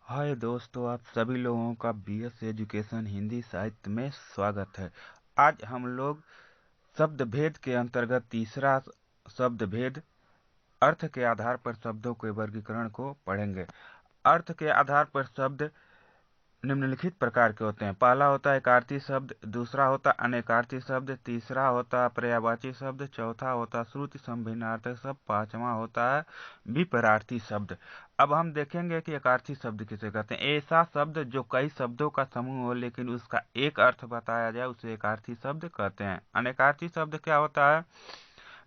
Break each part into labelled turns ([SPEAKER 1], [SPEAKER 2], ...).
[SPEAKER 1] हाय दोस्तों, आप सभी लोगों का बीएस एजुकेशन हिंदी साहित्य में स्वागत है। आज हम लोग शब्द भेद के अंतर्गत तीसरा शब्द भेद अर्थ के आधार पर शब्दों के वर्गीकरण को पढ़ेंगे। अर्थ के आधार पर शब्द निम्नलिखित प्रकार के होते हैं। पहला होता है एकार्थी शब्द, दूसरा होता है अनेकार्थी शब्द, तीसरा होता है पर्यायवाची शब्द, चौथा होता है श्रुति संभिन्नार्थक शब्द, पांचवा होता है विपरार्थी शब्द। अब हम देखेंगे कि एकार्थी शब्द किसे कहते हैं। ऐसा शब्द जो कई शब्दों का समूह हो लेकिन उसका एक अर्थ बताया जाए उसे एकार्थी शब्द कहते हैं। अनेकार्थी शब्द क्या होता है?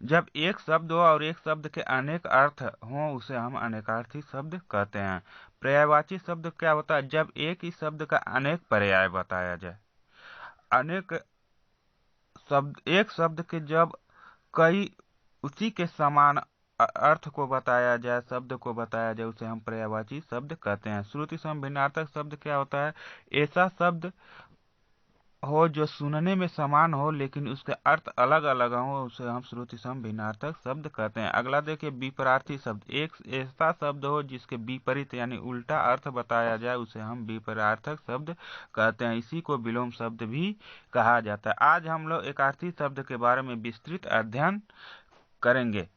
[SPEAKER 1] जब एक शब्द हो और एक शब्द के अनेक अर्थ हों उसे हम अनेकार्थी शब्द कहते हैं। पर्यायवाची शब्द क्या होता है? जब एक ही शब्द का अनेक पर्याय बताया जाए। अनेक शब्द एक शब्द के जब कई उसी के समान अर्थ को बताया जाए, शब्द को बताया जाए, उसे हम पर्यायवाची शब्द कहते हैं। श्रुति संभिन्नार्थक शब्द क्या होता है? ऐसा शब्द हो जो सुनने में समान हो लेकिन उसके अर्थ अलग अलग हो उसे हम श्रुति संभिन्नार्थक शब्द कहते हैं। अगला देखिए विपरार्थी शब्द। एक ऐसा शब्द हो जिसके विपरीत यानी उल्टा अर्थ बताया जाए उसे हम विपरार्थक शब्द कहते हैं। इसी को विलोम शब्द भी कहा जाता है। आज हम लोग एकार्थी शब्द के बारे में विस्तृत अध्ययन करेंगे।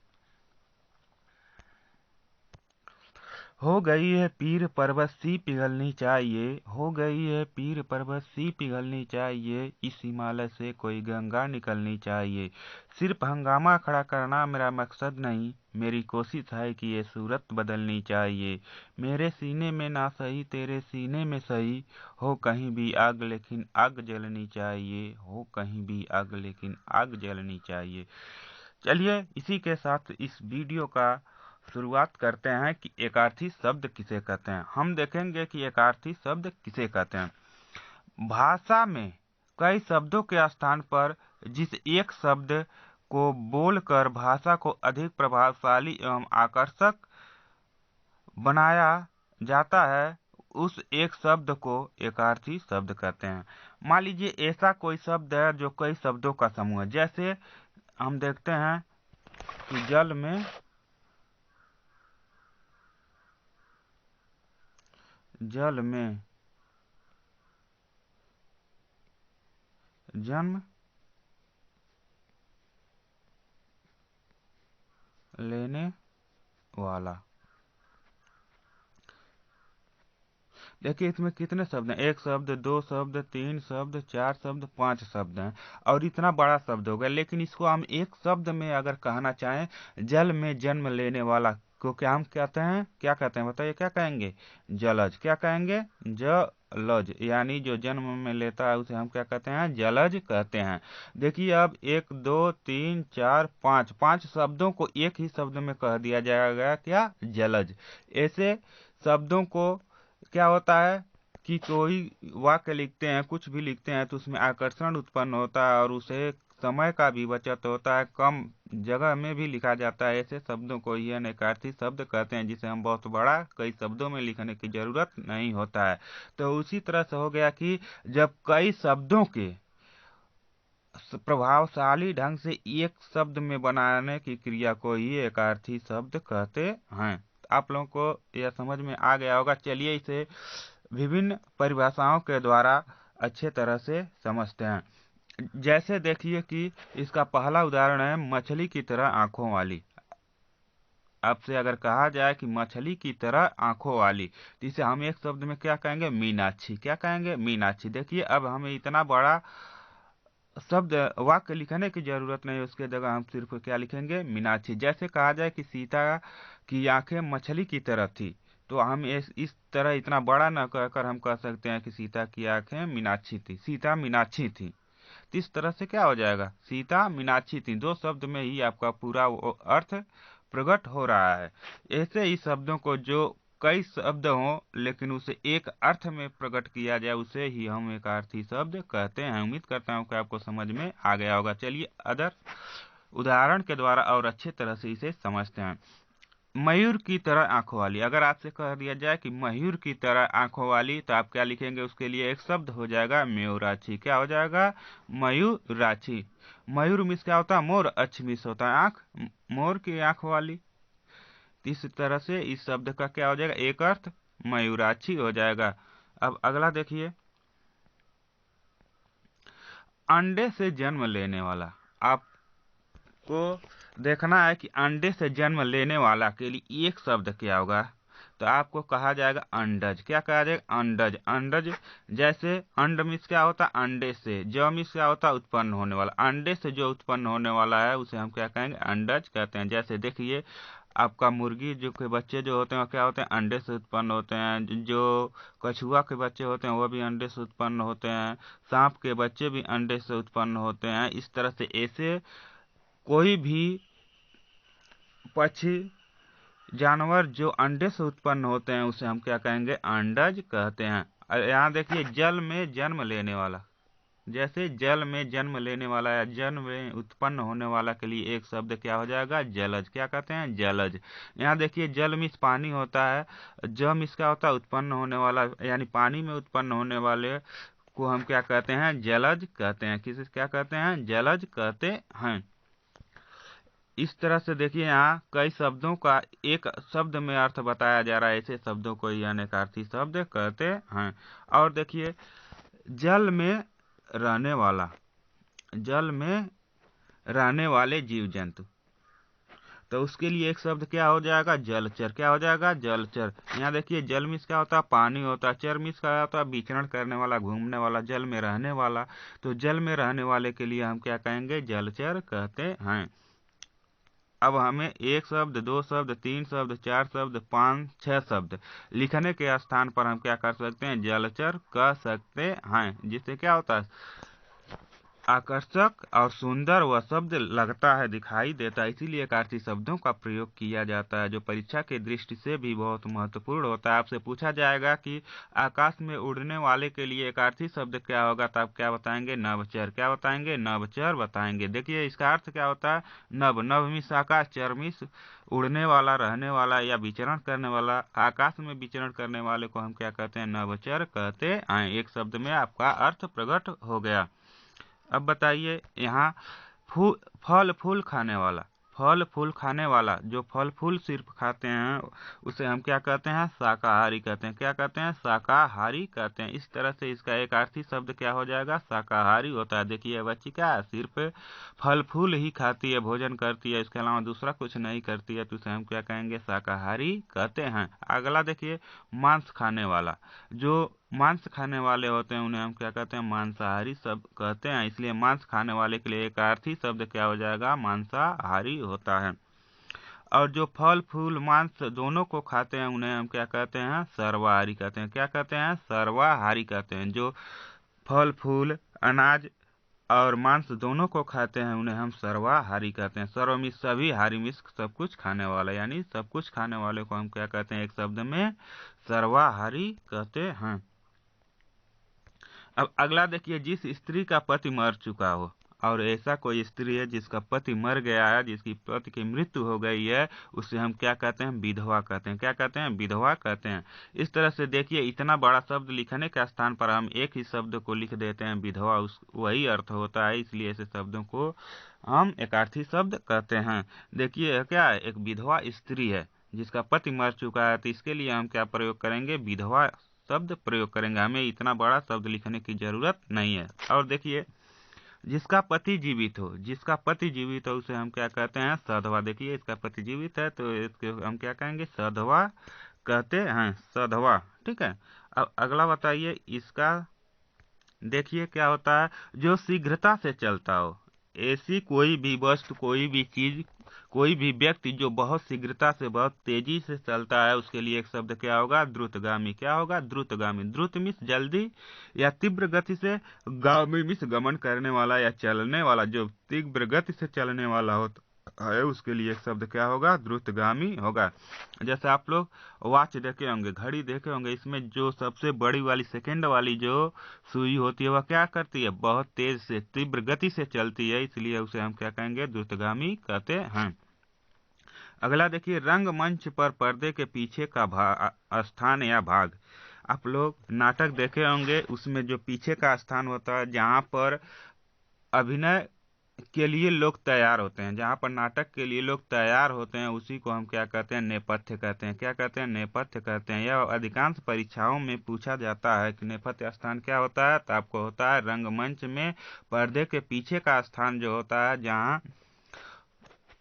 [SPEAKER 1] हो गई है पीर पर्वत सी पिघलनी चाहिए, हो गई है पीर पर्वत सी पिघलनी चाहिए, इस हिमालय से कोई गंगा निकलनी चाहिए। सिर्फ हंगामा खड़ा करना मेरा मकसद नहीं, मेरी कोशिश है कि ये सूरत बदलनी चाहिए। मेरे सीने में ना सही तेरे सीने में सही, हो कहीं भी आग लेकिन आग जलनी चाहिए, हो कहीं भी आग लेकिन आग जलनी चाहिए। चलिए इसी के साथ इस वीडियो का शुरुआत करते हैं कि एकार्थी शब्द किसे कहते हैं। हम देखेंगे कि एकार्थी शब्द किसे कहते हैं। भाषा में कई शब्दों के स्थान पर जिस एक शब्द को बोलकर भाषा को अधिक प्रभावशाली एवं आकर्षक बनाया जाता है उस एक शब्द को एकार्थी शब्द कहते हैं। मान लीजिए ऐसा कोई शब्द है जो कई शब्दों का समूह है। जैसे हम देखते हैं कि जल में जन्म लेने वाला। देखिए इसमें कितने शब्द हैं? एक शब्द, दो शब्द, तीन शब्द, चार शब्द, पांच शब्द हैं और इतना बड़ा शब्द हो गया। लेकिन इसको हम एक शब्द में अगर कहना चाहें, जल में जन्म लेने वाला को क्या हम कहते हैं? क्या कहते हैं बताइए? क्या कहेंगे? जलज। क्या कहेंगे? जलज। यानी जो जन्म में लेता है उसे हम क्या कहते हैं? जलज कहते हैं। देखिए अब एक दो तीन चार पांच पांच शब्दों को एक ही शब्द में कह दिया जाएगा, क्या? जलज। ऐसे शब्दों को क्या होता है कि कोई वाक्य लिखते हैं, कुछ भी लिखते हैं तो उसमें आकर्षण उत्पन्न होता है और उसे समय का भी बचत होता है, कम जगह में भी लिखा जाता है। ऐसे शब्दों को ये अनेकार्थी शब्द कहते हैं जिसे हम बहुत बड़ा कई शब्दों में लिखने की जरूरत नहीं होता है। तो उसी तरह से हो गया कि जब कई शब्दों के प्रभावशाली ढंग से एक शब्द में बनाने की क्रिया को ही एकार्थी शब्द कहते हैं। आप लोगों को यह समझ में आ गया होगा। चलिए इसे विभिन्न परिभाषाओं के द्वारा अच्छे तरह से समझते हैं। जैसे देखिए कि इसका पहला उदाहरण है मछली की तरह आंखों वाली। आपसे अगर कहा जाए कि मछली की तरह आंखों वाली तो इसे हम एक शब्द में क्या कहेंगे? मीनाक्षी। क्या कहेंगे? मीनाक्षी। देखिए अब हमें इतना बड़ा शब्द वाक्य लिखने की जरूरत नहीं है, उसके जगह हम सिर्फ क्या लिखेंगे? मीनाक्षी। जैसे कहा जाए कि सीता की आंखें मछली की तरह थी तो हम इस तरह इतना बड़ा न कहकर हम कह सकते हैं कि सीता की आंखें मीनाक्षी थी, सीता मीनाक्षी थी। तो इस तरह से क्या हो जाएगा? सीता मीनाक्षी थी। दो शब्द में ही आपका पूरा अर्थ प्रकट हो रहा है। ऐसे ही शब्दों को जो कई शब्द हों लेकिन उसे एक अर्थ में प्रकट किया जाए उसे ही हम एकार्थी शब्द कहते हैं। उम्मीद करता हूँ कि आपको समझ में आ गया होगा। चलिए अदर उदाहरण के द्वारा और अच्छे तरह से इसे समझते हैं। मयूर की तरह आंखों वाली। अगर आपसे कह दिया जाए कि मयूर की तरह आंखों वाली तो आप क्या लिखेंगे? उसके लिए एक शब्द हो जाएगा मयूराक्षी। क्या हो जाएगा? मयूराक्षी। मयूर मिस क्या होता है? मोर। अच्छ मिस होता है आंख, मोर की आंख वाली। इस तरह से इस शब्द का क्या हो जाएगा? एक अर्थ मयूराक्षी हो जाएगा। अब अगला देखिए, अंडे से जन्म लेने वाला। आपको देखना है कि अंडे से जन्म लेने वाला के लिए एक शब्द क्या होगा, तो आपको कहा जाएगा अंडज। क्या कहा जाएगा? अंडज। अंडज जैसे अंड मीन्स क्या होता है? अंडे से। ज मीन्स क्या होता है? उत्पन्न होने वाला। अंडे से जो उत्पन्न होने वाला है उसे हम क्या कहेंगे? अंडज कहते हैं। जैसे देखिए, आपका मुर्गी जो के बच्चे जो होते हैं वो क्या होते हैं? अंडे से उत्पन्न होते हैं। जो कछुआ के बच्चे होते हैं वो भी अंडे से उत्पन्न होते हैं। सांप के बच्चे भी अंडे से उत्पन्न होते हैं। इस तरह से ऐसे कोई भी पक्षी जानवर जो अंडे से उत्पन्न होते हैं उसे हम क्या कहेंगे? अंडज कहते हैं। यहाँ देखिए, जल में जन्म लेने वाला। जैसे जल में जन्म लेने वाला या जल में उत्पन्न होने वाला के लिए एक शब्द क्या हो जाएगा? जलज। क्या कहते हैं? जलज। यहाँ देखिए, जल मीन्स पानी होता है। ज मीन्स क्या होता है? उत्पन्न होने वाला, यानी पानी में उत्पन्न होने वाले को हम क्या कहते हैं? जलज कहते हैं। किसे क्या कहते हैं? जलज कहते हैं। इस तरह से देखिए, यहाँ कई शब्दों का एक शब्द में अर्थ बताया जा रहा है। ऐसे शब्दों को अनेकार्थी शब्द कहते हैं। और देखिए, जल में रहने वाला, जल में रहने वाले जीव जंतु, तो उसके लिए एक शब्द क्या हो जाएगा? जलचर। क्या हो जाएगा? जलचर। यहाँ देखिए, जल मीन्स क्या होता है? पानी होता है। चर मीन्स क्या होता है? विचरण करने वाला, घूमने वाला, जल में रहने वाला। तो जल में रहने वाले के लिए हम क्या कहेंगे? जलचर कहते हैं। अब हमें एक शब्द, दो शब्द, तीन शब्द, चार शब्द, 5, 6 शब्द लिखने के स्थान पर हम क्या कर सकते हैं? जलचर कह सकते हैं। जिससे क्या होता है? आकर्षक और सुंदर वह शब्द लगता है, दिखाई देता है। इसीलिए एकार्थी शब्दों का प्रयोग किया जाता है, जो परीक्षा के दृष्टि से भी बहुत महत्वपूर्ण होता है। आपसे पूछा जाएगा कि आकाश में उड़ने वाले के लिए एकार्थी शब्द क्या होगा, तो आप क्या बताएंगे? नभचर। क्या बताएंगे? नभचर बताएंगे। देखिए, इसका अर्थ क्या होता है? नभ। नभ मीन्स आकाश, चर मीन्स उड़ने वाला, रहने वाला या विचरण करने वाला। आकाश में विचरण करने वाले को हम क्या कहते हैं? नभचर कहते हैं। एक शब्द में आपका अर्थ प्रकट हो गया। अब बताइए, यहाँ फल फूल खाने वाला। फल फूल खाने वाला, जो फल फूल सिर्फ खाते हैं उसे हम क्या कहते हैं? शाकाहारी कहते हैं। क्या कहते हैं? शाकाहारी कहते हैं। इस तरह से इसका एक अर्थी शब्द क्या हो जाएगा? शाकाहारी होता है। देखिए, बच्ची क्या है? सिर्फ फल फूल ही खाती है, भोजन करती है, इसके अलावा दूसरा कुछ नहीं करती है, तो उसे हम क्या कहेंगे? शाकाहारी कहते हैं। अगला देखिए, मांस खाने वाला। जो मांस खाने वाले होते हैं उन्हें हम क्या कहते हैं? मांसाहारी शब्द कहते हैं। इसलिए मांस खाने वाले के लिए एक अर्थी शब्द क्या हो जाएगा? मांसाहारी होता है। और जो फल फूल मांस दोनों को खाते हैं उन्हें हम क्या कहते हैं? सर्वाहारी कहते हैं। क्या कहते हैं? सर्वाहारी कहते हैं। जो फल फूल, अनाज और मांस दोनों को खाते हैं उन्हें हम सर्वाहारी कहते हैं। सर्व मीन्स सभी, हारी मीन्स सब कुछ खाने वाला, यानी सब कुछ खाने वाले को हम क्या कहते हैं? एक शब्द में सर्वाहारी कहते हैं। अब अगला देखिए, जिस स्त्री का पति मर चुका हो, और ऐसा कोई स्त्री है जिसका पति मर गया है, जिसकी पति की मृत्यु हो गई है, उसे हम क्या कहते हैं? विधवा कहते हैं। क्या कहते हैं? विधवा कहते हैं। इस तरह से देखिए, इतना बड़ा शब्द लिखने के स्थान पर हम एक ही शब्द को लिख देते हैं विधवा, वही अर्थ होता है। इसलिए ऐसे शब्दों को हम एकार्थी शब्द कहते हैं। देखिए, क्या है? एक विधवा स्त्री है जिसका पति मर चुका है, तो इसके लिए हम क्या प्रयोग करेंगे? विधवा शब्द प्रयोग करेंगे। हमें इतना बड़ा शब्द लिखने की जरूरत नहीं है। और देखिए, जिसका पति जीवित हो, जिसका पति जीवित हो उसे हम क्या कहते हैं? सधवा। देखिए, इसका पति जीवित है तो इसके हम क्या कहेंगे? सधवा कहते हैं। सधवा। ठीक है। अब अगला बताइए, इसका देखिए क्या होता है? जो शीघ्रता से चलता हो। ऐसी कोई भी वस्तु, कोई भी चीज, कोई भी व्यक्ति जो बहुत शीघ्रता से, बहुत तेजी से चलता है, उसके लिए एक शब्द क्या होगा? द्रुतगामी। क्या होगा? द्रुतगामी। द्रुत मीन्स जल्दी या तीव्र गति से, गामी मीन्स गमन करने वाला या चलने वाला। जो तीव्र गति से चलने वाला होता है उसके लिए एक शब्द क्या होगा? द्रुतगामी होगा। जैसे आप लोग वॉच देखे होंगे, घड़ी देखे होंगे, इसमें जो सबसे बड़ी वाली सेकंड वाली जो सुई होती है वह क्या करती है? बहुत तेज से, तीव्र गति से चलती है, इसलिए उसे हम क्या कहेंगे? द्रुतगामी कहते हैं। अगला देखिए, रंगमंच पर पर्दे के पीछे का स्थान या भाग। आप लोग नाटक देखे होंगे, उसमें जो पीछे का स्थान होता है जहाँ पर अभिनय के लिए लोग तैयार होते हैं, जहाँ पर नाटक के लिए लोग तैयार होते हैं, उसी को हम क्या कहते हैं, नेपथ्य कहते हैं। क्या कहते हैं? नेपथ्य कहते हैं। यह अधिकांश परीक्षाओं में पूछा जाता है कि नेपथ्य स्थान क्या होता है, तो आपको होता है रंगमंच में पर्दे के पीछे का स्थान जो होता है, जहाँ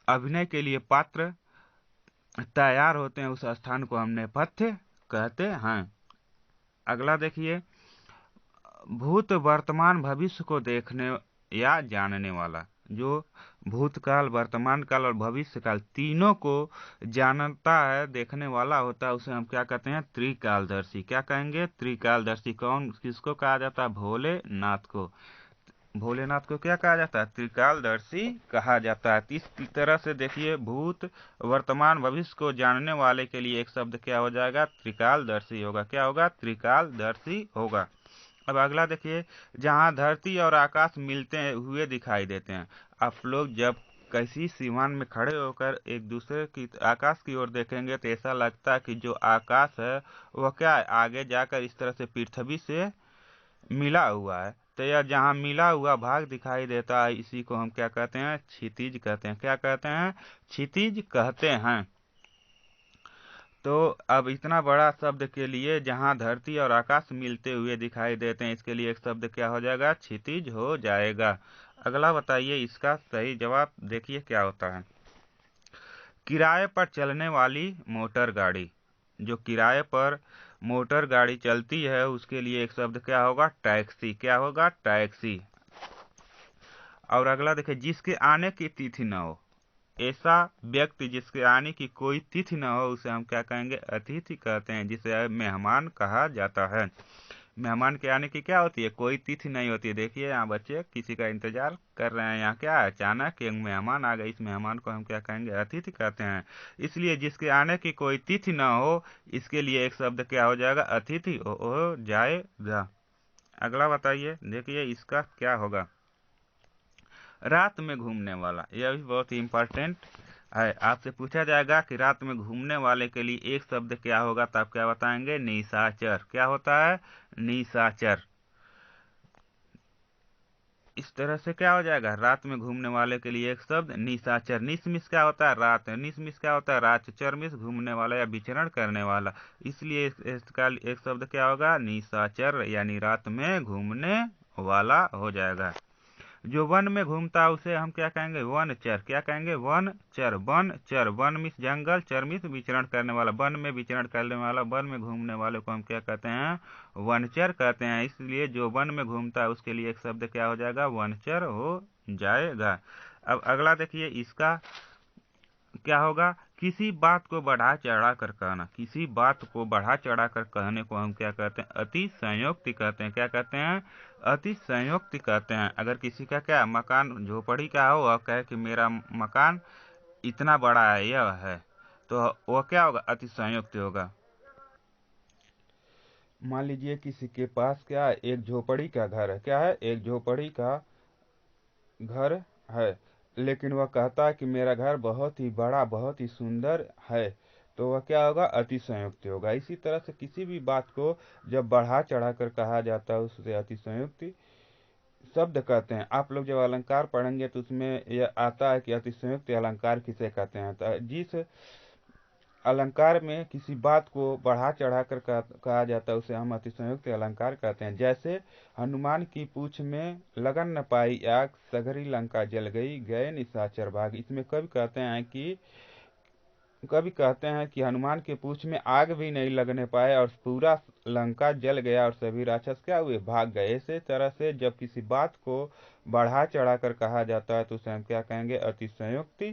[SPEAKER 1] अभिनय के लिए पात्र तैयार होते हैं, उस स्थान को हम नेपथ्य कहते हैं। अगला देखिए, भूत, वर्तमान, भविष्य को देखने या जानने वाला। जो भूतकाल, वर्तमान काल और भविष्य काल तीनों को जानता है, देखने वाला होता है, उसे हम क्या कहते हैं? त्रिकालदर्शी। क्या कहेंगे? त्रिकालदर्शी। कौन, किसको कहा जाता है? भोलेनाथ को। भोलेनाथ को क्या कहा जाता है? त्रिकालदर्शी कहा जाता है। इस तरह से देखिए, भूत, वर्तमान, भविष्य को जानने वाले के लिए एक शब्द क्या हो जाएगा? त्रिकालदर्शी होगा। क्या होगा? त्रिकालदर्शी होगा। अब अगला देखिए, जहाँ धरती और आकाश मिलते हुए दिखाई देते हैं। आप लोग जब किसी सीमान में खड़े होकर एक दूसरे की आकाश की ओर देखेंगे तो ऐसा लगता है कि जो आकाश है वह क्या है, आगे जाकर इस तरह से पृथ्वी से मिला हुआ है। तो यह जहाँ मिला हुआ भाग दिखाई देता है, इसी को हम क्या कहते हैं? क्षितिज कहते हैं। क्या कहते हैं? क्षितिज कहते हैं। तो अब इतना बड़ा शब्द के लिए, जहाँ धरती और आकाश मिलते हुए दिखाई देते हैं, इसके लिए एक शब्द क्या हो जाएगा? क्षितिज हो जाएगा। अगला बताइए, इसका सही जवाब देखिए क्या होता है। किराए पर चलने वाली मोटर गाड़ी। जो किराए पर मोटर गाड़ी चलती है, उसके लिए एक शब्द क्या होगा? टैक्सी। क्या होगा? टैक्सी। और अगला देखिए, जिसके आने की तिथि न हो। ऐसा व्यक्ति जिसके आने की कोई तिथि न हो, उसे हम क्या कहेंगे? अतिथि कहते हैं, जिसे मेहमान कहा जाता है। मेहमान के आने की क्या होती है? कोई तिथि नहीं होती है। देखिए यहाँ बच्चे किसी का इंतजार कर रहे हैं, यहाँ क्या है? अचानक एक मेहमान आ गए, इस मेहमान को हम क्या कहेंगे? अतिथि कहते हैं। इसलिए जिसके आने की कोई तिथि न हो, इसके लिए एक शब्द क्या हो जाएगा? अतिथि हो जाएगा। अगला बताइए, देखिए इसका क्या होगा। रात में घूमने वाला, यह भी बहुत ही इंपॉर्टेंट है। आपसे पूछा जाएगा कि रात में घूमने वाले के लिए एक शब्द क्या होगा, तो आप क्या बताएंगे? निशाचर। क्या होता है? निशाचर। इस तरह से क्या हो जाएगा? रात में घूमने वाले के लिए एक शब्द निशाचर। निसमिस क्या होता है? रात। निसमिस क्या होता है? रात। चरमिस घूमने वाला या विचरण करने वाला, इसलिए इसका एक शब्द क्या होगा? निशाचर, यानी रात में घूमने वाला हो जाएगा। जो वन में घूमता है उसे हम क्या कहेंगे? वनचर। क्या कहेंगे? वनचर। वनचर। वन मीन्स जंगल, चर मीन्स विचरण करने वाला, वन में विचरण करने वाला, वन में घूमने वाले को हम क्या कहते हैं? वनचर कहते हैं। इसलिए जो वन में घूमता है उसके लिए एक शब्द क्या हो जाएगा? वनचर हो जाएगा। अब अगला देखिए, इसका क्या होगा? किसी बात को बढ़ा चढ़ा कर कहना। किसी बात को बढ़ा चढ़ा कर कहने को हम क्या कहते हैं? अति संयोक्ति कहते हैं। क्या कहते हैं? अति संयोक्ति कहते हैं। अगर किसी का क्या मकान झोपड़ी का हो, वह कहे कि मेरा मकान इतना बड़ा है, यह है, तो वह क्या होगा? अति संयोक्ति होगा। मान लीजिए किसी के पास क्या है? एक झोपड़ी का घर है। क्या है? एक झोपड़ी का घर है, लेकिन वह कहता है कि मेरा घर बहुत ही बड़ा, बहुत ही सुंदर है, तो वह क्या होगा? अतिशयोक्ति होगा। इसी तरह से किसी भी बात को जब बढ़ा चढ़ा कर कहा जाता है, उससे अतिशयोक्ति शब्द कहते हैं। आप लोग जब अलंकार पढ़ेंगे तो उसमें यह आता है कि अतिशयोक्ति अलंकार किसे कहते हैं। तो जिस अलंकार में किसी बात को बढ़ा चढ़ा कर कहा जाता है, उसे हम अतिशयोक्ति अलंकार कहते हैं। जैसे हनुमान की पूंछ में लगन न पाई आग, सगरी लंका जल गई, गए निशाचर भाग। इसमें कभी कहते हैं कि हनुमान के पूंछ में आग भी नहीं लगने पाए और पूरा लंका जल गया और सभी राक्षस क्या हुए? भाग गए। इसी तरह से जब किसी बात को बढ़ा चढ़ा कर कहा जाता है तो उसे हम क्या कहेंगे? अतिशयोक्ति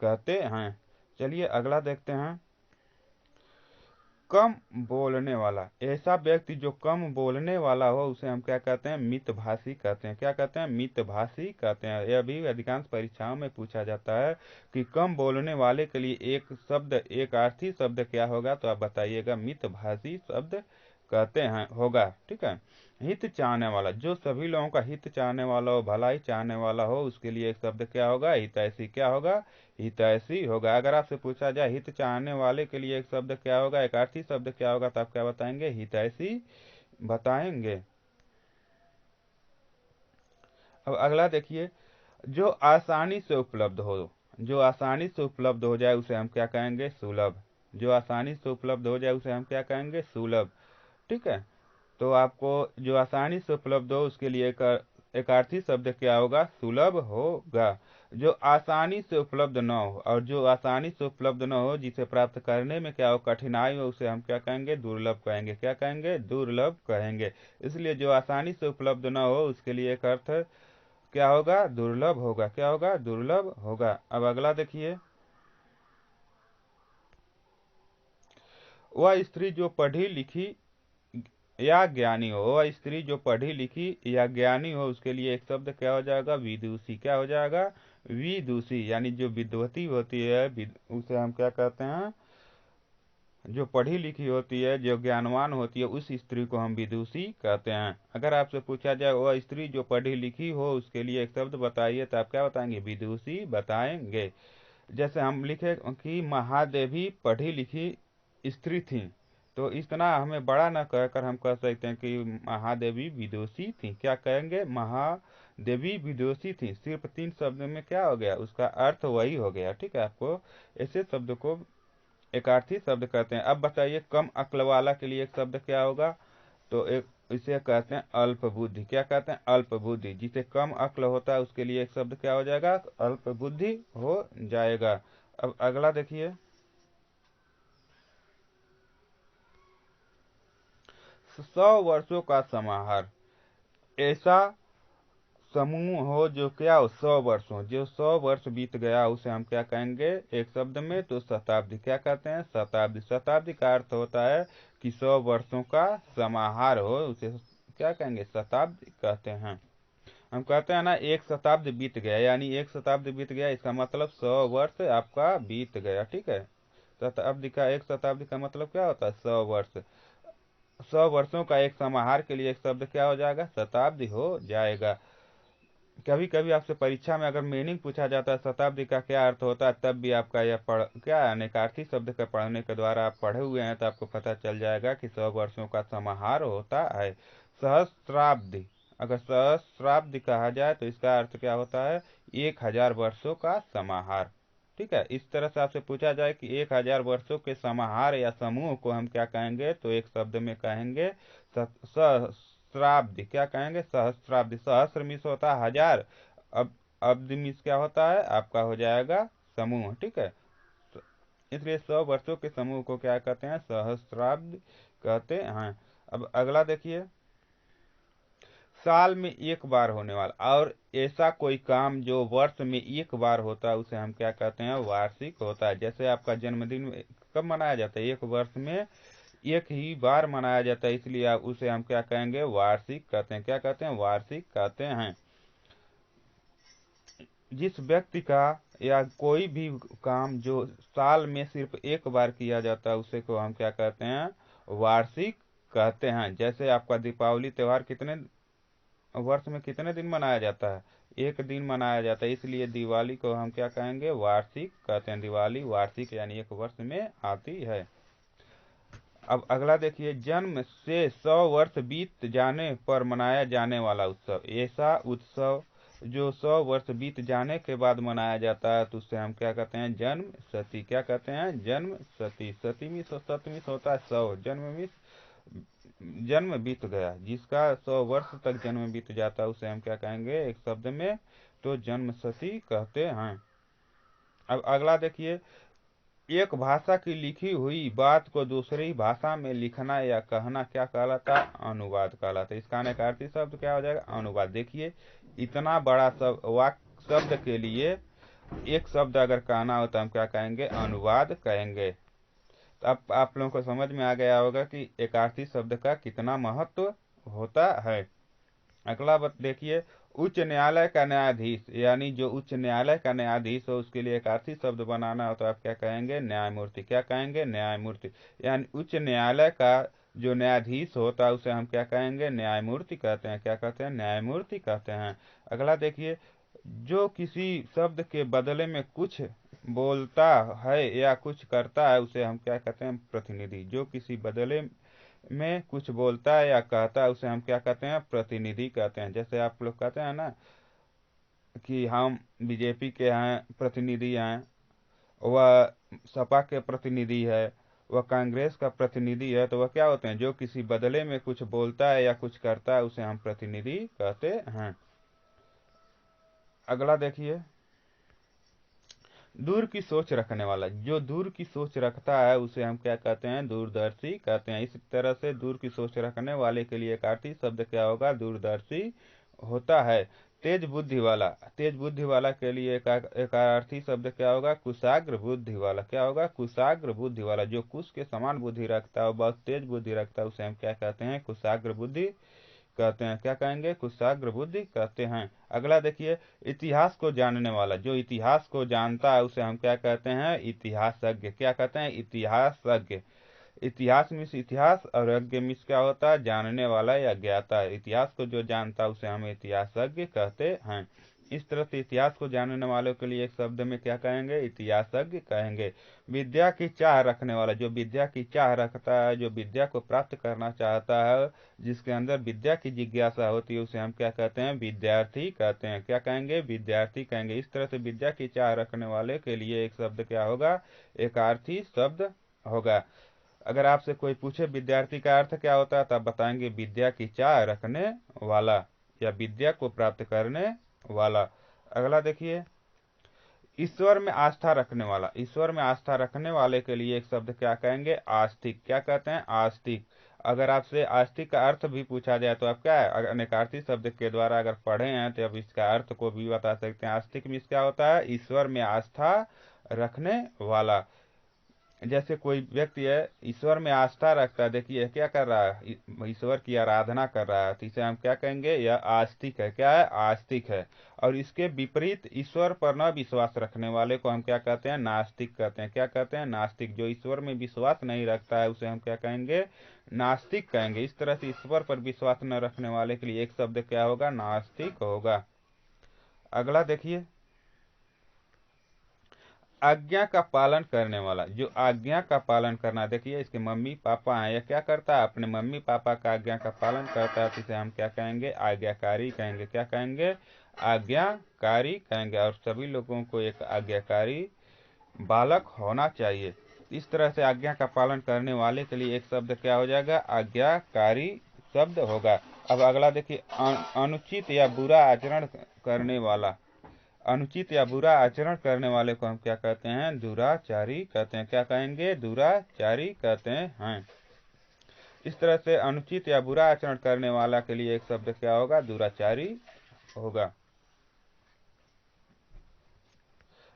[SPEAKER 1] कहते हैं। चलिए अगला देखते हैं। कम बोलने वाला। ऐसा व्यक्ति जो कम बोलने वाला हो, उसे हम क्या कहते हैं? मितभाषी कहते हैं। क्या कहते हैं? मितभाषी कहते हैं। यह भी अधिकांश परीक्षाओं में पूछा जाता है कि कम बोलने वाले के लिए एक शब्द, एक अर्थी शब्द क्या होगा, तो आप बताइएगा। मितभाषी शब्द कहते हैं, होगा। ठीक है। हित चाहने वाला। जो सभी लोगों का हित चाहने वाला हो, भलाई चाहने वाला हो, उसके लिए एक शब्द क्या होगा? हितैषी। क्या होगा? हितैषी होगा। अगर आपसे पूछा जाए हित चाहने वाले के लिए एक शब्द क्या होगा, एक अर्थी शब्द क्या होगा, तो आप क्या बताएंगे? हितैषी बताएंगे। अब अगला देखिए, जो आसानी से उपलब्ध हो, जो आसानी से उपलब्ध हो जाए उसे हम क्या कहेंगे? सुलभ। जो आसानी से उपलब्ध हो जाए उसे हम क्या कहेंगे? सुलभ। ठीक है, तो आपको जो आसानी से उपलब्ध हो उसके लिए एक अर्थी शब्द क्या होगा? सुलभ होगा। जो आसानी से उपलब्ध न हो, और जो आसानी से उपलब्ध न हो, जिसे प्राप्त करने में क्या हो? कठिनाई हो, उसे हम क्या कहेंगे? दुर्लभ कहेंगे। क्या कहेंगे? दुर्लभ कहेंगे। इसलिए जो आसानी से उपलब्ध न हो उसके लिए एक अर्थ क्या होगा? दुर्लभ होगा। क्या होगा? दुर्लभ होगा। अब अगला देखिए, वह स्त्री जो पढ़ी लिखी या ज्ञानी हो, वह स्त्री जो पढ़ी लिखी या ज्ञानी हो, उसके लिए एक शब्द क्या हो जाएगा? विदुषी। क्या हो जाएगा? विदुषी। यानी जो विद्वती होती है उसे हम क्या कहते हैं? जो पढ़ी लिखी होती है, जो ज्ञानवान होती है, उस स्त्री को हम विदुषी कहते हैं। अगर आपसे पूछा जाए वह स्त्री जो पढ़ी लिखी हो, उसके लिए एक शब्द बताइए, तो आप क्या बताएंगे? विदुषी बताएंगे। जैसे हम लिखे कि महादेवी पढ़ी लिखी स्त्री थी, तो इतना हमें बड़ा न कहकर हम कह सकते हैं कि महादेवी विदुषी थी। क्या कहेंगे? महादेवी विदुषी थी। सिर्फ 3 शब्द में क्या हो गया? उसका अर्थ वही हो गया। ठीक है, आपको ऐसे शब्द को एकार्थी शब्द कहते हैं। अब बताइए, कम अक्ल वाला के लिए एक शब्द क्या होगा? तो एक इसे कहते हैं अल्प बुद्धि। क्या कहते हैं? अल्प बुद्धि। जिसे कम अक्ल होता है उसके लिए एक शब्द क्या हो जाएगा? अल्प बुद्धि हो जाएगा। अब अगला देखिए, 100 वर्षों का समाहार। ऐसा समूह हो जो क्या हो? 100 वर्षों, जो 100 वर्ष बीत गया उसे हम क्या कहेंगे एक शब्द में? तो शताब्दी। क्या कहते हैं? शताब्दी। शताब्दी का अर्थ होता है कि 100 वर्षों का समाहार हो, उसे क्या कहेंगे? शताब्दी कहते हैं। हम कहते हैं ना, एक शताब्दी बीत गया, यानी एक शताब्दी बीत गया, इसका मतलब 100 वर्ष आपका बीत गया। ठीक है, शताब्दी का, एक शताब्दी का मतलब क्या होता है? 100 वर्ष। 100 वर्षों का एक समाहार के लिए एक शब्द क्या हो जाएगा? शताब्दी हो जाएगा। कभी कभी आपसे परीक्षा में अगर मीनिंग पूछा जाता है शताब्दी का क्या अर्थ होता है, तब भी आपका यह क्या अनेकार्थी शब्द का पढ़ने के द्वारा आप पढ़े हुए हैं, तो आपको पता चल जाएगा कि 100 वर्षों का समाहार होता है। सहस्त्राब्दी, अगर सहस्त्राब्दी कहा जाए तो इसका अर्थ क्या होता है? 1000 वर्षों का समाहार। ठीक है, इस तरह से आपसे पूछा जाए कि 1000 वर्षों के समाहार या समूह को हम क्या कहेंगे, तो एक शब्द में कहेंगे सहस्त्राब्दी। क्या कहेंगे? सहस्त्राब्दी। सहस्र मिस होता है 1000, अब अब्द मिस क्या होता है? आपका हो जाएगा समूह। ठीक है, तो इसलिए 100 वर्षों के समूह को क्या कहते हैं? सहस्त्राब्द कहते हैं। अब अगला देखिए, साल में एक बार होने वाला, और ऐसा कोई काम जो वर्ष में एक बार होता है उसे हम क्या कहते हैं? वार्षिक होता है। जैसे आपका जन्मदिन कब मनाया जाता है? एक वर्ष में एक ही बार मनाया जाता है, इसलिए आप उसे हम क्या कहेंगे? वार्षिक कहते हैं। क्या कहते हैं? वार्षिक कहते हैं। जिस व्यक्ति का या कोई भी काम जो साल में सिर्फ एक बार किया जाता है उसे को हम क्या कहते हैं? वार्षिक कहते हैं। जैसे आपका दीपावली त्योहार कितने वर्ष में कितने दिन मनाया जाता है? एक दिन मनाया जाता है, इसलिए दिवाली को हम क्या कहेंगे? वार्षिक कहते हैं। दिवाली वार्षिक यानी एक वर्ष में आती है। अब अगला देखिए, जन्म से 100 वर्ष बीत जाने पर मनाया जाने वाला उत्सव। ऐसा उत्सव जो 100 वर्ष बीत जाने के बाद मनाया जाता है, तो उससे हम क्या कहते हैं? जन्म शती। क्या कहते हैं? जन्म शती। शती में सतमी होता है 100, जन्म में जन्म बीत गया, जिसका 100 वर्ष तक जन्म बीत जाता है उसे हम क्या कहेंगे एक शब्द में? तो जन्म शती कहते हैं। अब अगला देखिए, एक भाषा की लिखी हुई बात को दूसरी भाषा में लिखना या कहना क्या कहलाता है? अनुवाद कहलाता है। इसका अनेकार्थी शब्द क्या हो जाएगा? अनुवाद। देखिए, इतना बड़ा वाक्य शब्द के लिए एक शब्द अगर कहना हो तो हम क्या कहेंगे? अनुवाद कहेंगे। तो अब आप लोगों को समझ में आ गया होगा कि एकार्थी शब्द का कितना महत्व होता है। अगला बात देखिए, उच्च न्यायालय का न्यायाधीश, यानी जो उच्च न्यायालय का न्यायाधीश हो उसके लिए एक अर्थी शब्द बनाना हो तो आप क्या कहेंगे? न्यायमूर्ति। क्या कहेंगे? न्यायमूर्ति। यानी उच्च न्यायालय का जो न्यायाधीश होता है उसे हम क्या कहेंगे? न्यायमूर्ति कहते हैं। क्या कहते हैं? न्यायमूर्ति कहते हैं। अगला देखिए, जो किसी शब्द के बदले में कुछ बोलता है या कुछ करता है उसे हम क्या कहते हैं? प्रतिनिधि। जो किसी बदले में कुछ बोलता है या कहता है उसे हम क्या कहते हैं? प्रतिनिधि कहते हैं। जैसे आप लोग कहते हैं ना, कि हम बीजेपी के हैं प्रतिनिधि हैं, वह सपा के प्रतिनिधि है, वह कांग्रेस का प्रतिनिधि है, तो वह क्या होते हैं, जो किसी बदले में कुछ बोलता है या कुछ करता है उसे हम प्रतिनिधि कहते हैं। अगला देखिए, दूर की सोच रखने वाला। जो दूर की सोच रखता है उसे हम क्या कहते हैं, दूरदर्शी कहते हैं। इस तरह से दूर की सोच रखने वाले के लिए अर्थी शब्द क्या होगा, दूरदर्शी होता है। तेज बुद्धि वाला, तेज बुद्धि वाला के लिए एक अर्थी शब्द क्या होगा, कुशाग्र बुद्धि वाला। क्या होगा, कुशाग्र बुद्धि वाला। जो कुश के समान बुद्धि रखता है, बहुत तेज बुद्धि रखता है, उसे हम क्या कहते हैं, कुशाग्र बुद्धि कहते हैं। क्या कहेंगे, कुशाग्र बुद्धि कहते हैं। अगला देखिए, इतिहास को जानने वाला। जो इतिहास को जानता है उसे हम क्या कहते हैं, इतिहासज्ञ। क्या कहते हैं, इतिहासज्ञ। इतिहास मीन्स इतिहास, और यज्ञ मीन्स क्या होता है, जानने वाला या ज्ञाता। इतिहास को जो जानता है उसे हम इतिहासज्ञ कहते हैं। इस तरह से इतिहास को जानने वालों के लिए एक शब्द में क्या कहेंगे, इतिहासज्ञ कहेंगे। विद्या की चाह रखने वाला। जो विद्या की चाह रखता है, जो विद्या को प्राप्त करना चाहता है, जिसके अंदर विद्या की जिज्ञासा होती है, उसे हम क्या कहते हैं, विद्यार्थी कहते हैं। क्या कहेंगे, विद्यार्थी कहेंगे। इस तरह से विद्या की चाह रखने वाले के लिए एक शब्द क्या होगा, एकार्थी शब्द होगा। अगर आपसे कोई पूछे विद्यार्थी का अर्थ क्या होता है, तो आप बताएंगे विद्या की चाह रखने वाला या विद्या को प्राप्त करने वाला। अगला देखिए, ईश्वर में आस्था रखने वाला। ईश्वर में आस्था रखने वाले के लिए एक शब्द क्या कहेंगे, आस्तिक। क्या कहते हैं, आस्तिक। अगर आपसे आस्तिक का अर्थ भी पूछा जाए तो आप क्या है, अनेकार्थी शब्द के द्वारा अगर पढ़े हैं तो अब इसका अर्थ को भी बता सकते हैं। आस्तिक मीन्स क्या होता है, ईश्वर में आस्था रखने वाला। जैसे कोई व्यक्ति है, ईश्वर में आस्था रखता है, देखिए क्या कर रहा है, ईश्वर की आराधना कर रहा है, तो इसे हम क्या कहेंगे, यह आस्तिक है। क्या है, आस्तिक है। और इसके विपरीत ईश्वर पर न विश्वास रखने वाले को हम क्या कहते हैं, नास्तिक कहते हैं। क्या कहते हैं, नास्तिक। जो ईश्वर में विश्वास नहीं रखता है उसे हम क्या कहेंगे, नास्तिक कहेंगे। इस तरह से ईश्वर पर विश्वास न रखने वाले के लिए एक शब्द क्या होगा, नास्तिक होगा। अगला देखिए, आज्ञा का पालन करने वाला। जो आज्ञा का पालन करना, देखिए इसके मम्मी पापा हैं, यह क्या करता है, अपने मम्मी पापा का आज्ञा का पालन करता है, तो इसे हम क्या कहेंगे, आज्ञाकारी कहेंगे। क्या कहेंगे, आज्ञाकारी कहेंगे। और सभी लोगों को एक आज्ञाकारी बालक होना चाहिए। इस तरह से आज्ञा का पालन करने वाले के लिए एक शब्द क्या हो जाएगा, आज्ञाकारी शब्द होगा। अब अगला देखिए, अनुचित या बुरा आचरण करने वाला। अनुचित या बुरा आचरण करने वाले को हम क्या कहते हैं, दुराचारी कहते हैं। क्या कहेंगे, दुराचारी कहते हैं। इस तरह से अनुचित या बुरा आचरण करने वाला के लिए एक शब्द क्या होगा, दुराचारी होगा।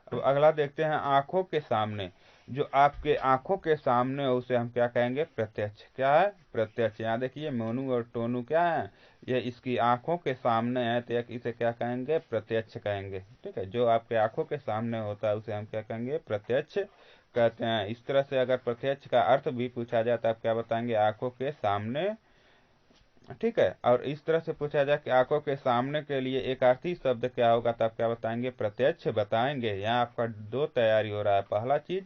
[SPEAKER 1] अब अगला देखते हैं, आंखों के सामने। जो आपके आंखों के सामने हो उसे हम क्या कहेंगे, प्रत्यक्ष। क्या है, प्रत्यक्ष। यहाँ देखिए मोनू और टोनू क्या है, ये इसकी आंखों के सामने है, तो इसे क्या कहेंगे, प्रत्यक्ष कहेंगे। ठीक है, जो आपके आंखों के सामने होता है उसे हम क्या कहेंगे, प्रत्यक्ष कहते हैं। इस तरह से अगर प्रत्यक्ष का अर्थ भी पूछा जाए तो आप क्या बताएंगे, आंखों के सामने। ठीक है, और इस तरह से पूछा जाए कि आंखों के सामने के लिए एक अर्थी शब्द क्या होगा, तो आप क्या बताएंगे, प्रत्यक्ष बताएंगे। यहाँ आपका दो तैयारी हो रहा है। पहला चीज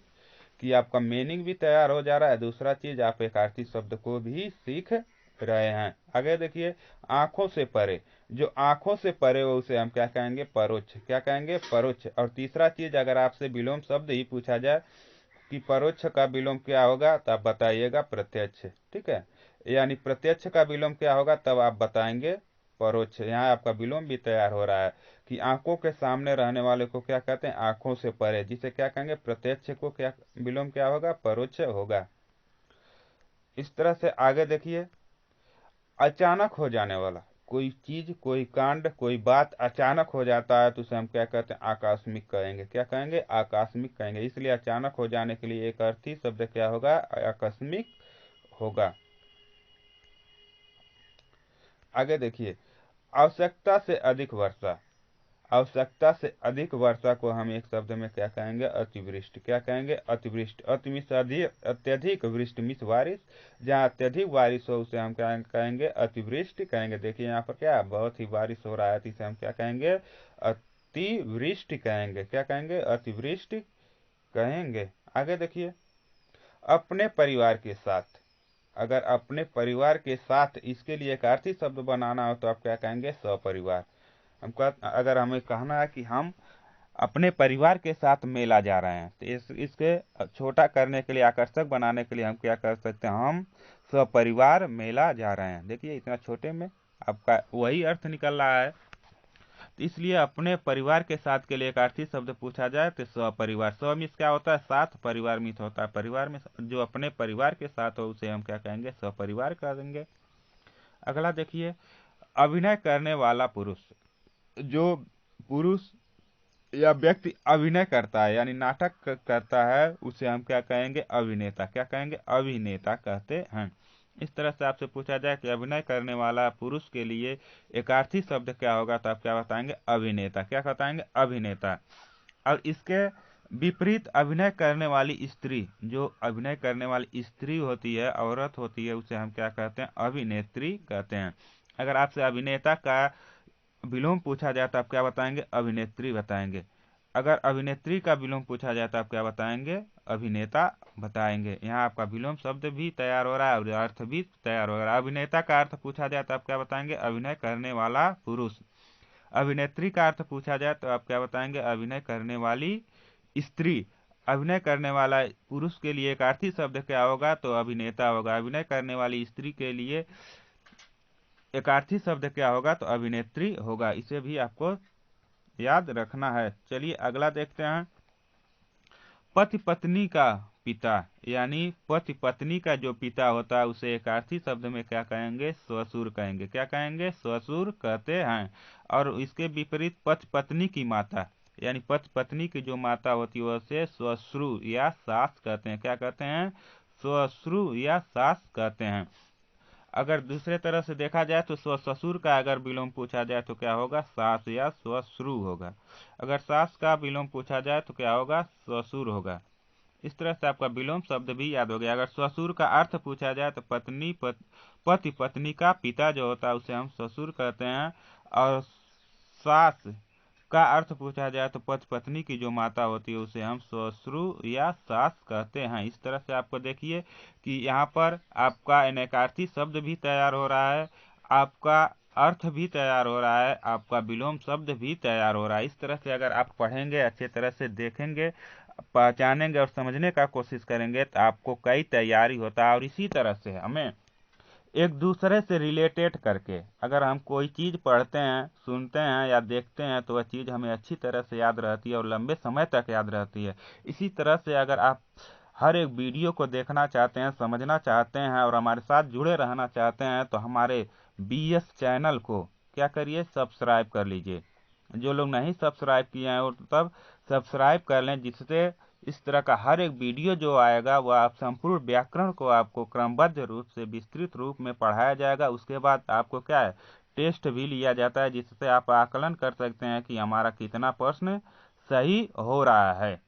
[SPEAKER 1] कि आपका मीनिंग भी तैयार हो जा रहा है, दूसरा चीज आप एक अर्थी शब्द को भी सीख रहे हैं। आगे देखिए, आंखों से परे। जो आंखों से परे हो उसे हम क्या कहेंगे, परोक्ष। क्या कहेंगे, परोक्ष। और तीसरा चीज, अगर आपसे विलोम शब्द ही पूछा जाए कि परोक्ष का विलोम क्या होगा, तब बताइएगा प्रत्यक्ष। ठीक है, यानी प्रत्यक्ष का विलोम क्या होगा, तब आप बताएंगे परोक्ष। यहाँ आपका विलोम भी तैयार हो रहा है कि आंखों के सामने रहने वाले को क्या कहते हैं, आंखों से परे, जिसे क्या कहेंगे, प्रत्यक्ष को क्या विलोम क्या होगा, परोक्ष होगा। इस तरह से आगे देखिए, अचानक हो जाने वाला। कोई चीज, कोई कांड, कोई बात अचानक हो जाता है तो उसे हम क्या कहते हैं, आकस्मिक कहेंगे। क्या कहेंगे, आकस्मिक कहेंगे। इसलिए अचानक हो जाने के लिए एक अर्थी शब्द क्या होगा, आकस्मिक होगा। आगे देखिए, आवश्यकता से अधिक वर्षा। आवश्यकता से अधिक वर्षा को हम एक शब्द में क्या कहेंगे, अतिवृष्टि। क्या कहेंगे, अतिवृष्टि। अति मीन्स अत्यधिक, वृष्टि मीन्स बारिश। जहाँ अत्यधिक बारिश हो उसे हम क्या कहेंगे, अतिवृष्टि कहेंगे। देखिए यहाँ पर क्या बहुत ही बारिश हो रहा है, तो इसे हम क्या कहेंगे, अतिवृष्टि कहेंगे। क्या कहेंगे, अतिवृष्टि कहेंगे। आगे देखिए, अपने परिवार के साथ। अगर अपने परिवार के साथ इसके लिए एक अर्थी शब्द बनाना हो तो आप क्या कहेंगे, सपरिवार। अगर हमें कहना है कि हम अपने परिवार के साथ मेला जा रहे हैं, तो इसके छोटा करने के लिए, आकर्षक बनाने के लिए हम क्या कर सकते हैं, हम सपरिवार मेला जा रहे हैं। देखिए इतना छोटे में आपका वही अर्थ निकल रहा है। तो इसलिए अपने परिवार के साथ के लिए एक अर्थी शब्द पूछा जाए तो सपरिवार। स्व मीन्स क्या होता है, साथ, परिवार मीन्स होता है परिवार में जो अपने परिवार के साथ हो उसे हम क्या कहेंगे, सपरिवार कहेंगे। अगला देखिए, अभिनय करने वाला पुरुष। जो पुरुष या व्यक्ति अभिनय करता है यानी नाटक करता है उसे हम क्या कहेंगे, अभिनेता। क्या कहेंगे, अभिनेता कहते हैं। इस तरह से आपसे पूछा जाए कि अभिनय करने वाला पुरुष के लिए एकार्थी शब्द क्या होगा, तो आप क्या बताएंगे, अभिनेता। क्या बताएंगे, अभिनेता। और इसके विपरीत अभिनय करने वाली स्त्री, जो अभिनय करने वाली स्त्री होती है, औरत होती है, उसे हम क्या कहते हैं, अभिनेत्री कहते हैं। अगर आपसे अभिनेता का विलोम पूछा जाए तो आप क्या बताएंगे, अभिनेत्री बताएंगे। अगर अभिनेत्री का विलोम पूछा जाए तो आप क्या बताएंगे, अभिनेता बताएंगे। यहाँ आपका विलोम शब्द भी तैयार हो रहा है और अर्थ भी तैयार हो रहा है। अभिनेता का अर्थ पूछा जाए तो आप क्या बताएंगे, अभिनय करने वाला पुरुष। अभिनेत्री का अर्थ पूछा जाए तो आप क्या बताएंगे, अभिनय करने वाली स्त्री। अभिनय करने वाला पुरुष के लिए एक अर्थी शब्द क्या होगा, तो अभिनेता होगा। अभिनय करने वाली स्त्री के लिए एकार्थी शब्द क्या होगा, तो अभिनेत्री होगा। इसे भी आपको याद रखना है। चलिए अगला देखते हैं। पति पत्नी का पिता, यानी पति पत्नी का जो पिता होता है उसे एकार्थी शब्द में क्या कहेंगे, ससुर कहेंगे। क्या कहेंगे, ससुर कहते हैं। और इसके विपरीत पति पत्नी की माता, यानी पति पत्नी की जो माता होती है उसे ससुर या सास कहते हैं। क्या कहते हैं, ससुर या सास कहते हैं। अगर दूसरे तरह से देखा जाए तो ससुर का अगर विलोम पूछा जाए तो क्या होगा, सास या ससुर होगा। अगर सास का विलोम पूछा जाए तो क्या होगा, ससुर होगा। इस तरह से आपका विलोम शब्द भी याद हो गया। अगर ससुर का अर्थ पूछा जाए तो पति पत्नी का पिता जो होता है उसे हम ससुर कहते हैं। और सास का अर्थ पूछा जाए तो पति पत्नी की जो माता होती है उसे हम ससुर या सास कहते हैं। इस तरह से आपको देखिए कि यहाँ पर आपका अनेकार्थी शब्द भी तैयार हो रहा है, आपका अर्थ भी तैयार हो रहा है, आपका विलोम शब्द भी तैयार हो रहा है। इस तरह से अगर आप पढ़ेंगे, अच्छे तरह से देखेंगे, पहचानेंगे और समझने का कोशिश करेंगे तो आपको कई तैयारी होता है। और इसी तरह से हमें एक दूसरे से रिलेटेड करके अगर हम कोई चीज़ पढ़ते हैं, सुनते हैं या देखते हैं तो वह चीज़ हमें अच्छी तरह से याद रहती है और लंबे समय तक याद रहती है। इसी तरह से अगर आप हर एक वीडियो को देखना चाहते हैं, समझना चाहते हैं और हमारे साथ जुड़े रहना चाहते हैं तो हमारे BS चैनल को क्या करिए, सब्सक्राइब कर लीजिए। जो लोग नहीं सब्सक्राइब किए हैं वो तब सब्सक्राइब कर लें, जिससे इस तरह का हर एक वीडियो जो आएगा वह आप संपूर्ण व्याकरण को आपको क्रमबद्ध रूप से विस्तृत रूप में पढ़ाया जाएगा। उसके बाद आपको क्या है, टेस्ट भी लिया जाता है, जिससे आप आकलन कर सकते हैं कि हमारा कितना प्रश्न सही हो रहा है।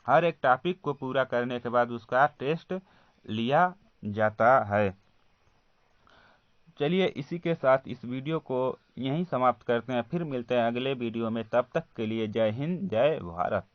[SPEAKER 1] हर एक टॉपिक को पूरा करने के बाद उसका टेस्ट लिया जाता है। चलिए इसी के साथ इस वीडियो को यहीं समाप्त करते हैं, फिर मिलते हैं अगले वीडियो में। तब तक के लिए जय हिंद, जय भारत।